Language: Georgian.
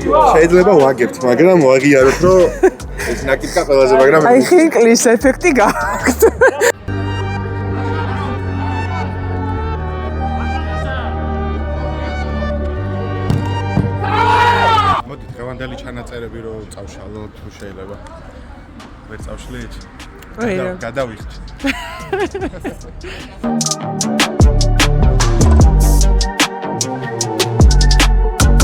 შეიძლება ვაგებთ, მაგრამ ვაღიაროთ, რომ ეს ნაკიდკა ყველაზე, მაგრამ აი ხინკლის ეფექტი გაქვთ. მოდით, დღევანდელი ჩანაწერები რო წავშალოთ, თუ შეიძლება. ვერ წავშლით? გადავიხთ.